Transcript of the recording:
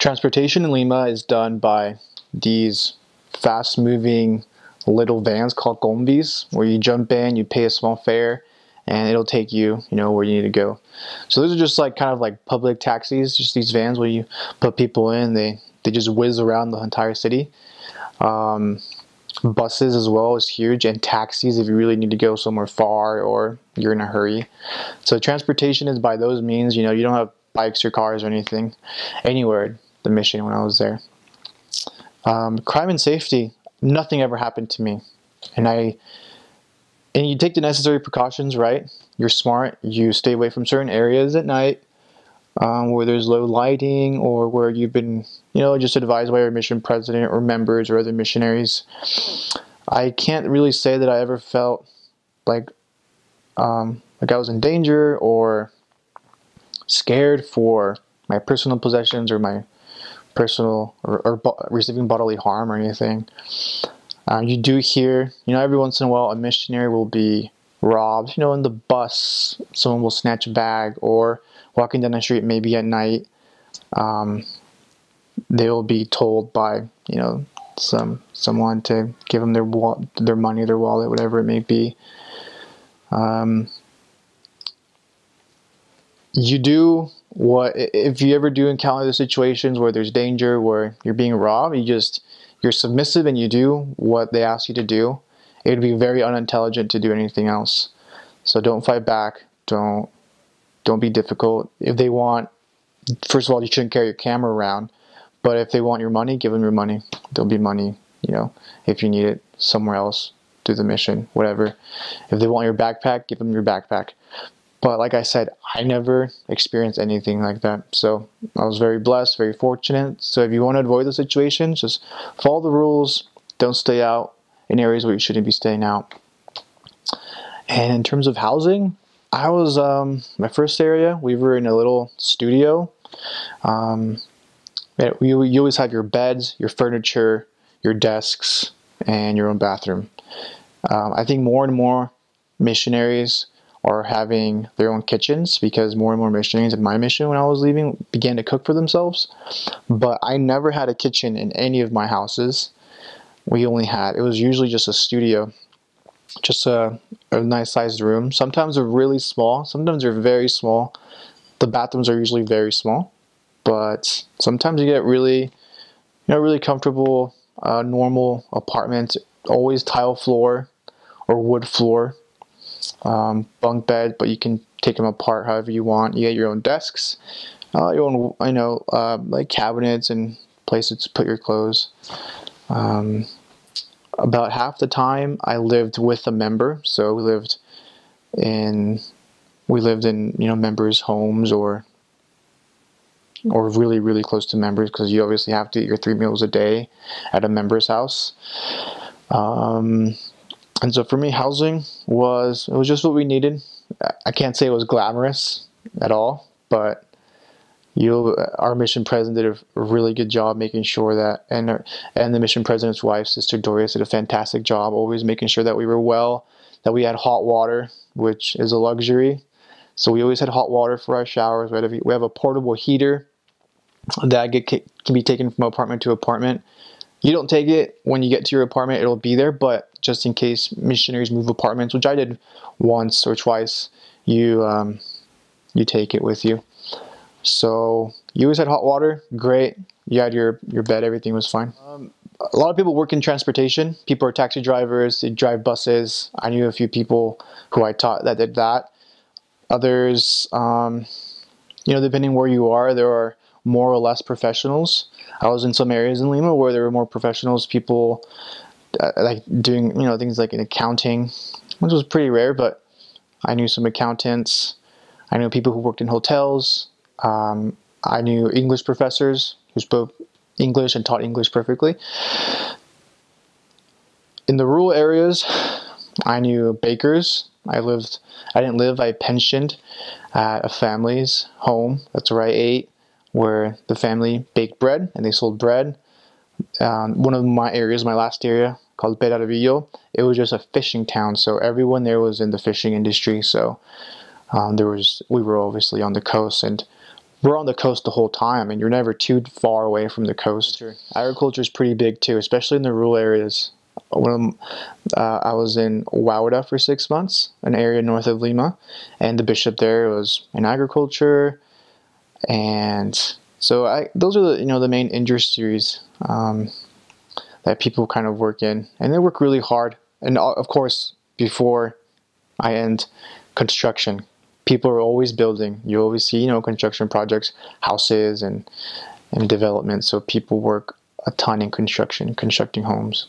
Transportation in Lima is done by these fast-moving little vans called combis, where you jump in, you pay a small fare, and it'll take you, where you need to go. So those are just like kind of like public taxis, just these vans where you put people in, they just whiz around the entire city. Buses as well is huge, and taxis if you really need to go somewhere far or you're in a hurry. So transportation is by those means. You don't have bikes or cars or anything anywhere. The mission when I was there. Crime and safety, nothing ever happened to me, and you take the necessary precautions, right? You're smart. You stay away from certain areas at night where there's low lighting, or where you've been, just advised by your mission president or members or other missionaries. I can't really say that I ever felt like I was in danger or scared for my personal possessions or my personal or receiving bodily harm or anything. You do hear, every once in a while a missionary will be robbed, in the bus, someone will snatch a bag, or walking down the street maybe at night, they will be told by, someone to give them their money, their wallet, whatever it may be. You do if you ever do encounter the situations where there's danger, where you're being robbed, you're submissive and you do what they ask you to do. It would be very unintelligent to do anything else. So don't fight back. Don't be difficult. If they want, first of all, you shouldn't carry your camera around. But if they want your money, give them your money. There'll be money, if you need it somewhere else, do the mission, whatever. If they want your backpack, give them your backpack. But like I said, I never experienced anything like that. So I was very blessed, very fortunate. So if you want to avoid the situation, just follow the rules. Don't stay out in areas where you shouldn't be staying out. And in terms of housing, I was, my first area, we were in a little studio. You always have your beds, your furniture, your desks, and your own bathroom. I think more and more missionaries are having their own kitchens, because more and more missionaries in my mission when I was leaving began to cook for themselves. But I never had a kitchen in any of my houses. It was usually just a studio, just a nice sized room. Sometimes they're really small, sometimes they're very small. The bathrooms are usually very small, but sometimes you get really, really comfortable, normal apartments, always tile floor or wood floor. Bunk bed, but you can take them apart however you want. You get your own desks, your own, like cabinets and places to put your clothes. About half the time I lived with a member, so we lived in members' homes or really, really close to members, because you obviously have to eat your 3 meals a day at a member's house. And so for me, housing was just what we needed. I can't say it was glamorous at all, but our mission president did a really good job making sure that, and the mission president's wife, Sister Doris, did a fantastic job always making sure that we were well, that we had hot water, which is a luxury. So we always had hot water for our showers. We have a portable heater that can be taken from apartment to apartment. You don't take it when you get to your apartment, it'll be there, but just in case missionaries move apartments, which I did once or twice, you take it with you. So you always had hot water, great. You had your bed, everything was fine. A lot of people work in transportation. People are taxi drivers, they drive buses. I knew a few people who I taught that did that. Others, depending where you are, there are more or less professionals. I was in some areas in Lima where there were more professionals, people like doing, things like in accounting, which was pretty rare, but I knew some accountants. I knew people who worked in hotels. I knew English professors who spoke English and taught English perfectly. In the rural areas, I knew bakers. I pensioned at a family's home. That's where I ate, where the family baked bread and they sold bread. One of my areas, my last area, called Peru, it was just a fishing town, so everyone there was in the fishing industry. So we were obviously on the coast, and we're on the coast the whole time, and you're never too far away from the coast. Sure. Agriculture is pretty big too, especially in the rural areas. When I was in Wauda for 6 months, an area north of Lima, and the bishop there was in agriculture, and so those are the main industries that people kind of work in, and they work really hard. And of course, before I end, construction. People are always building. You always see, construction projects, houses and development. So people work a ton in constructing homes.